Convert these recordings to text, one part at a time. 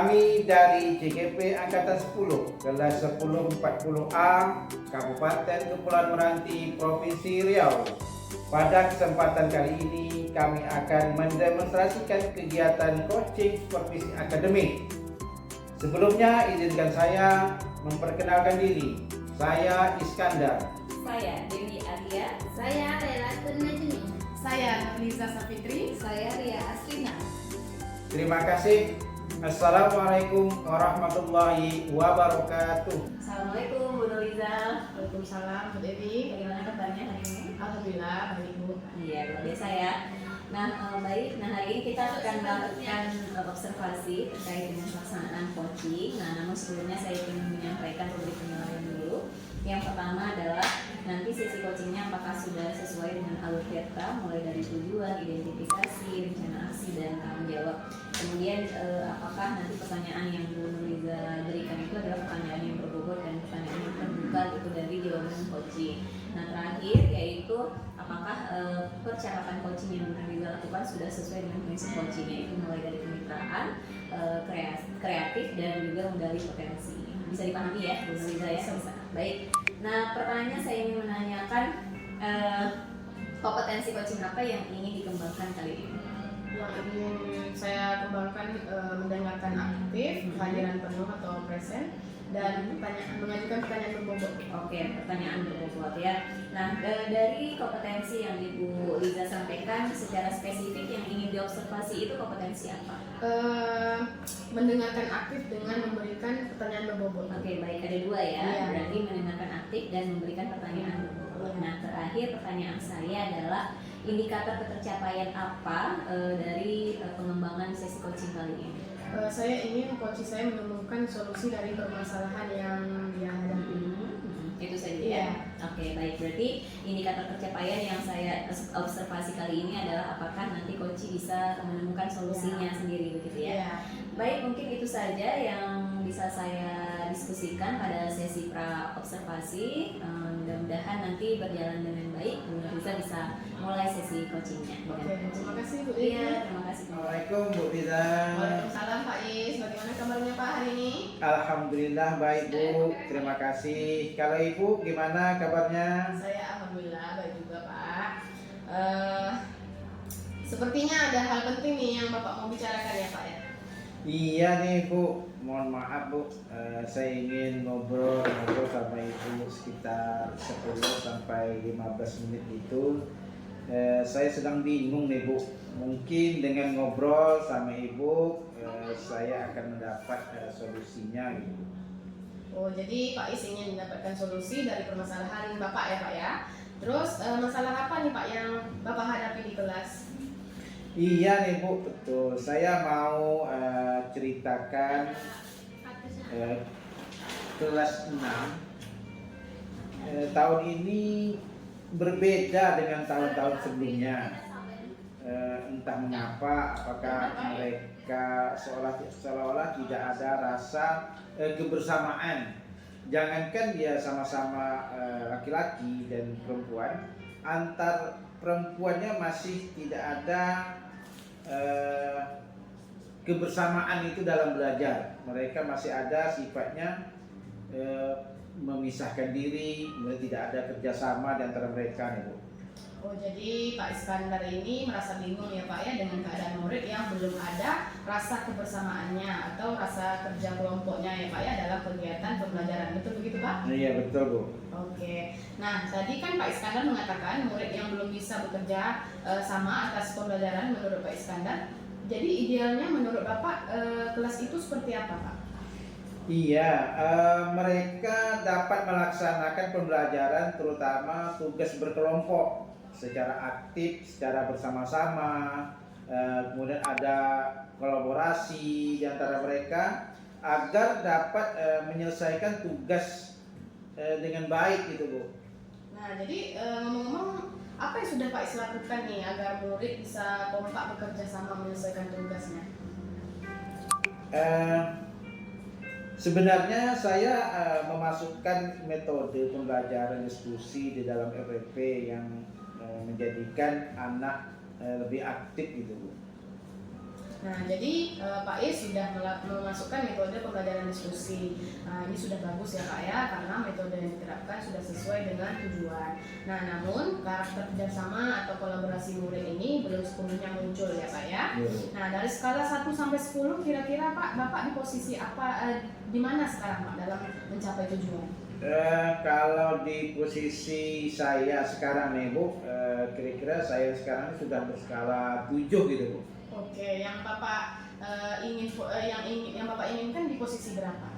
Kami dari JGP Angkatan 10, kelas 1040A, Kabupaten Kepulauan Meranti, Provinsi Riau. Pada kesempatan kali ini, kami akan mendemonstrasikan kegiatan coaching supervisi akademik. Sebelumnya, izinkan saya memperkenalkan diri. Saya Iskandar. Saya Dewi Arya. Saya Lela Najmi. Saya Nurliza Safitri. Saya Ria Aslina. Terima kasih. Assalamualaikum warahmatullahi wabarakatuh. Assalamualaikum Bu Nurliza. Waalaikumsalam Bu Dewi. Bagaimana kabarnya hari ini? Alhamdulillah baik Bu. Iya, luar biasa ya. Nah, baik. Nah, hari ini kita akan melakukan observasi terkait dengan pelaksanaan coaching. Nah, namun sebelumnya saya ingin menyampaikan beberapa penilaian dulu. Yang pertama adalah nanti sesi coachingnya apakah sudah sesuai dengan alur VETA, mulai dari tujuan, identifikasi, rencana aksi, dan tanggung jawab. Kemudian apakah nanti pertanyaan yang Bu Nurliza berikan itu adalah pertanyaan yang berbobot dan pertanyaan yang terbuka itu dari jawaban coaching. Nah, terakhir yaitu apakah percakapan coaching yang Bu Nurliza lakukan sudah sesuai dengan prinsip coaching, yaitu mulai dari kemitraan, kreatif, dan juga menggali potensi. Bisa dipahami ya Bu Nurliza ya? Bisa. Baik. Nah, pertanyaannya saya ingin menanyakan kompetensi coaching apa yang ingin dikembangkan kali ini? Yang ingin saya kembangkan mendengarkan aktif, kehadiran penuh atau present, dan mengajukan pertanyaan berbobot. Oke, pertanyaan berbobot ya. Nah, dari kompetensi yang Ibu Liza sampaikan secara spesifik yang ingin diobservasi itu kompetensi apa? Mendengarkan aktif dengan memberikan pertanyaan berbobot. Oke, baik, ada dua ya. Iya. Berarti mendengarkan aktif dan memberikan pertanyaan berbobot. Nah, terakhir pertanyaan saya adalah indikator ketercapaian apa dari pengembangan sesi coaching kali ini? Saya ingin coach saya menemukan solusi dari permasalahan yang dia hadapi. Itu saja ya. Iya. Oke, baik. Berarti indikator pencapaian yang saya observasi kali ini adalah apakah nanti coach bisa menemukan solusinya sendiri begitu ya. Iya. Baik, mungkin itu saja yang bisa saya diskusikan pada sesi pra observasi. Mudah-mudahan nanti berjalan dengan baik. Bisa mulai sesi coachingnya. Oke, terima kasih Bu Dewi. Iya, terima kasih. Assalamualaikum Bu Liza. Waalaikumsalam Pak Is. Bagaimana kabarnya Pak hari ini? Alhamdulillah baik Bu. Terima kasih. Kalau Ibu gimana kabarnya? Saya alhamdulillah baik juga Pak. Sepertinya ada hal penting nih yang Bapak mau bicarakan ya Pak ya. Iya nih Bu, mohon maaf Bu, saya ingin ngobrol sama Ibu sekitar 10 sampai 15 menit itu. Saya sedang bingung nih Bu, mungkin dengan ngobrol sama Ibu saya akan mendapat solusinya gitu. Oh jadi Pak Is ingin mendapatkan solusi dari permasalahan Bapak ya Pak ya. Terus masalah apa nih Pak yang Bapak hadapi di kelas? Iya nih Bu, betul. Saya mau ceritakan kelas 6 tahun ini berbeda dengan tahun-tahun sebelumnya. Entah mengapa, apakah mereka seolah-olah tidak ada rasa kebersamaan. Jangankan dia sama-sama laki-laki dan perempuan, antar perempuannya masih tidak ada kebersamaan itu dalam belajar. Mereka masih ada sifatnya memisahkan diri, tidak ada kerjasama di antara mereka nih Bu. Oh jadi Pak Iskandar ini merasa bingung ya Pak ya dengan keadaan murid yang belum ada rasa kebersamaannya atau rasa kerja kelompoknya ya Pak ya dalam kegiatan pembelajaran, betul begitu Pak? Iya betul Bu. Oke, nah tadi kan Pak Iskandar mengatakan murid yang belum bisa bekerja sama atas pembelajaran menurut Pak Iskandar. Jadi idealnya menurut Bapak kelas itu seperti apa Pak? Iya, mereka dapat melaksanakan pembelajaran terutama tugas berkelompok secara aktif, secara bersama-sama, kemudian ada kolaborasi di antara mereka agar dapat menyelesaikan tugas dengan baik gitu Bu. Nah jadi ngomong-ngomong apa yang sudah Pak Is lakukan nih agar murid bisa kompak bekerja sama menyelesaikan tugasnya? Sebenarnya saya memasukkan metode pembelajaran diskusi di dalam FEP yang menjadikan anak lebih aktif gitu Bu. Nah, jadi Pak Is sudah memasukkan metode pembelajaran diskusi. Nah, ini sudah bagus ya Pak ya, karena metode yang diterapkan sudah sesuai dengan tujuan. Nah, namun karakter kerjasama atau kolaborasi murid ini belum sepenuhnya muncul ya Pak ya. Nah, dari skala 1 sampai 10 kira-kira Pak, Bapak di posisi apa, di mana sekarang Pak dalam mencapai tujuan? Kalau di posisi saya sekarang nih Bu, kira-kira saya sekarang sudah berskala 7 gitu Bu. Oke, yang Bapak yang Bapak inginkan di posisi berapa?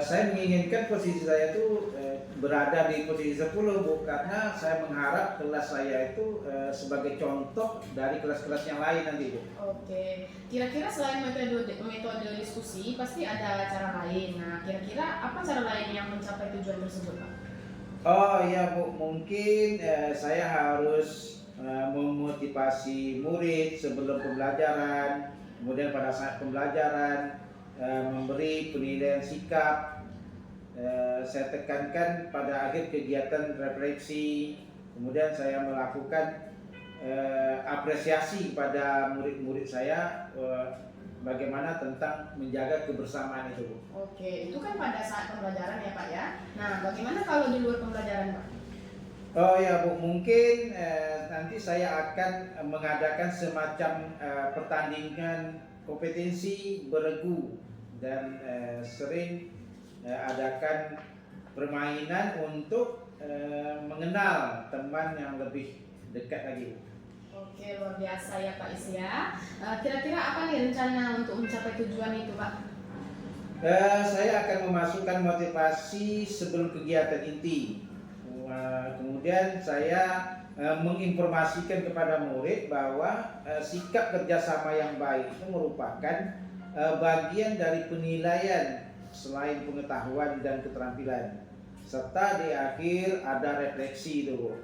Saya menginginkan posisi saya itu berada di posisi 10 Bu, karena saya mengharap kelas saya itu sebagai contoh dari kelas-kelas yang lain nanti Bu. Oke, kira-kira selain metode diskusi pasti ada cara lain. Nah, kira-kira apa cara lain yang mencapai tujuan tersebut Pak? Oh iya Bu, mungkin saya harus memotivasi murid sebelum pembelajaran, kemudian pada saat pembelajaran memberi penilaian sikap. Saya tekankan pada akhir kegiatan refleksi, kemudian saya melakukan apresiasi kepada murid-murid saya bagaimana tentang menjaga kebersamaan itu Bu. Oke, itu kan pada saat pembelajaran ya Pak ya. Nah, bagaimana kalau di luar pembelajaran Pak? Oh ya Bu, mungkin nanti saya akan mengadakan semacam pertandingan kompetensi beregu dan sering adakan permainan untuk mengenal teman yang lebih dekat lagi. Oke, luar biasa ya Pak Is ya. Kira-kira apa nih rencana untuk mencapai tujuan itu Pak? Saya akan memasukkan motivasi sebelum kegiatan inti. Kemudian saya menginformasikan kepada murid bahwa sikap kerjasama yang baik itu merupakan bagian dari penilaian selain pengetahuan dan keterampilan, serta di akhir ada refleksi itu.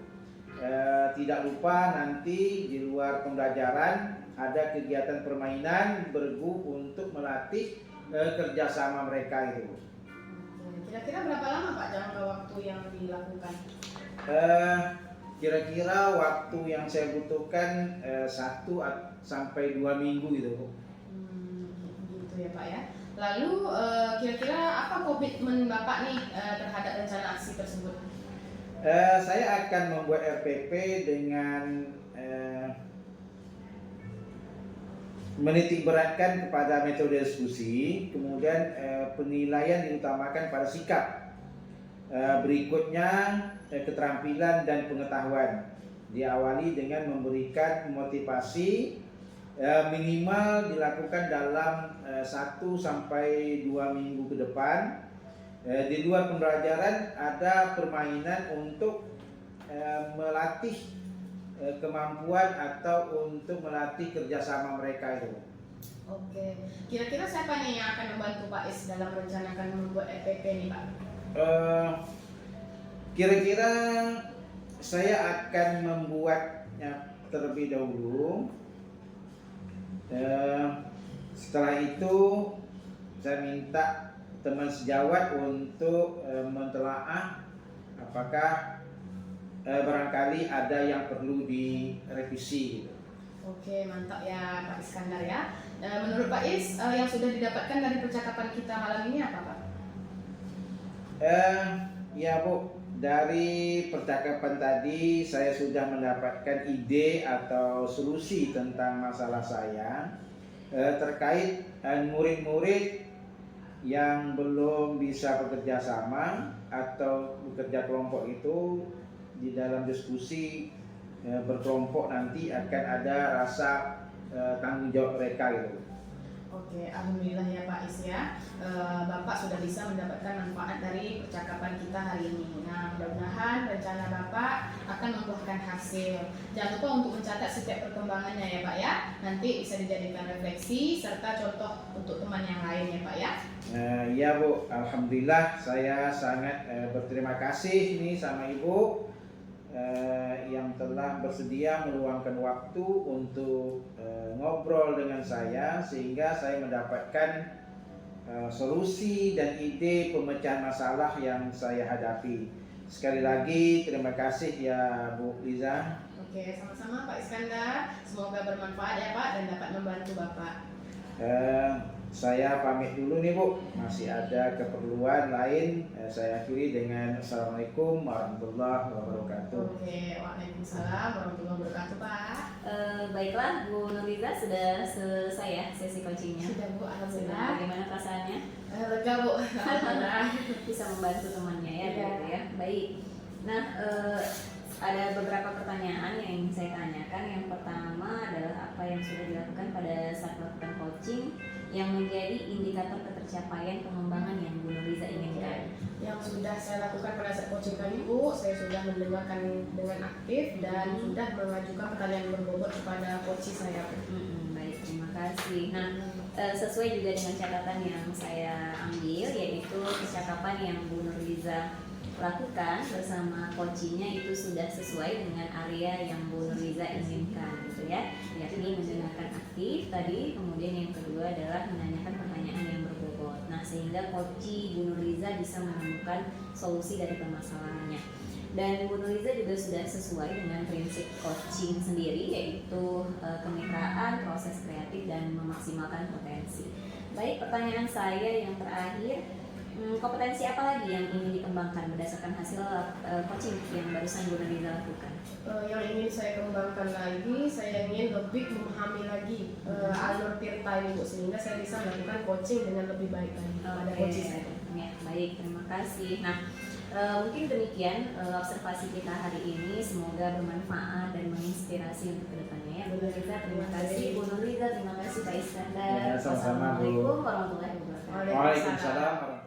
Tidak lupa nanti di luar pembelajaran ada kegiatan permainan bergu untuk melatih kerjasama mereka itu. Kira-kira berapa lama Pak jangka waktu yang dilakukan? Kira-kira waktu yang saya butuhkan 1 sampai 2 minggu gitu Bu. Gitu ya Pak ya. Lalu kira-kira apa komitmen Bapak nih terhadap rencana aksi tersebut? Saya akan membuat RPP dengan menitik beratkan kepada metode diskusi, kemudian penilaian diutamakan pada sikap, berikutnya keterampilan dan pengetahuan, diawali dengan memberikan motivasi minimal dilakukan dalam 1 sampai 2 minggu ke depan. Di luar pembelajaran ada permainan untuk melatih kemampuan atau untuk melatih kerjasama mereka itu. Oke, kira-kira siapa nih yang akan membantu Pak Is dalam merencanakan membuat RPP nih Pak? Kira-kira saya akan membuatnya terlebih dahulu. Setelah itu saya minta teman sejawat untuk mentelaah apakah barangkali ada yang perlu direvisi. Oke, mantap ya Pak Iskandar ya. Menurut Pak Is, yang sudah didapatkan dari percakapan kita malam ini apa Pak? Ya Bu, dari percakapan tadi saya sudah mendapatkan ide atau solusi tentang masalah saya terkait murid-murid yang belum bisa bekerja sama atau bekerja kelompok itu. Di dalam diskusi berkelompok nanti akan ada rasa tanggung jawab mereka gitu. Oke, alhamdulillah ya Pak Is ya. Bapak sudah bisa mendapatkan manfaat dari percakapan kita hari ini. Nah, mudah-mudahan rencana Bapak akan membuahkan hasil. Jangan lupa untuk mencatat setiap perkembangannya ya Pak ya. Nanti bisa dijadikan refleksi serta contoh untuk teman yang lain ya Pak ya. Ya Bu, alhamdulillah saya sangat berterima kasih nih sama Ibu yang telah bersedia meluangkan waktu untuk ngobrol dengan saya sehingga saya mendapatkan solusi dan ide pemecahan masalah yang saya hadapi. Sekali lagi terima kasih ya Bu Liza. Oke, sama-sama Pak Iskandar. Semoga bermanfaat ya Pak dan dapat membantu Bapak. Saya pamit dulu nih Bu, masih ada keperluan lain. Saya akhiri dengan Assalamualaikum warahmatullahi wabarakatuh. Oke, waalaikumsalam warahmatullahi wabarakatuh Pak. Baiklah Bu Nurliza, sudah selesai ya sesi coachingnya. Sudah Bu, Sudah, alhamdulillah. bagaimana perasaannya? Lega Bu, alhamdulillah. Bisa membantu temannya ya, Iya. gitu ya. Baik. Nah, ada beberapa pertanyaan yang ingin saya tanyakan. Yang pertama adalah apa yang sudah dilakukan pada saat melakukan coaching yang menjadi indikator ketercapaian pengembangan yang Bu Nurliza inginkan. Yang sudah saya lakukan pada saat coaching kali Bu, saya sudah mendengarkan dengan aktif dan sudah mengajukan pertanyaan berbobot kepada coach saya. Baik, terima kasih. Nah, sesuai juga dengan catatan yang saya ambil, yaitu percakapan yang Bu Nurliza lakukan bersama coachingnya itu sudah sesuai dengan area yang Bu Nurliza inginkan, gitu ya. Yakni mendengarkan aktif tadi, kemudian yang kedua adalah menanyakan pertanyaan yang berbobot. Nah, sehingga coach Bu Nurliza bisa menemukan solusi dari permasalahannya. Dan Bu Nurliza juga sudah sesuai dengan prinsip coaching sendiri, yaitu kemitraan, proses kreatif, dan memaksimalkan potensi. Baik, pertanyaan saya yang terakhir, kompetensi apa lagi yang ingin dikembangkan berdasarkan hasil coaching yang barusan Bu Nurliza lakukan? Yang ingin saya kembangkan lagi, saya ingin lebih memahami lagi alur Tirta ini Bu, sehingga saya bisa melakukan coaching dengan lebih baik lagi pada coach saya. Ya, baik, terima kasih. Nah, mungkin demikian observasi kita hari ini, semoga bermanfaat dan menginspirasi untuk kedepannya ya. Bu Nurliza, terima kasih. Bu Nurliza, terima kasih Pak Iskandar. Ya, sama-sama, Bu. Wassalamualaikum warahmatullahi wabarakatuh. Waalaikumsalam.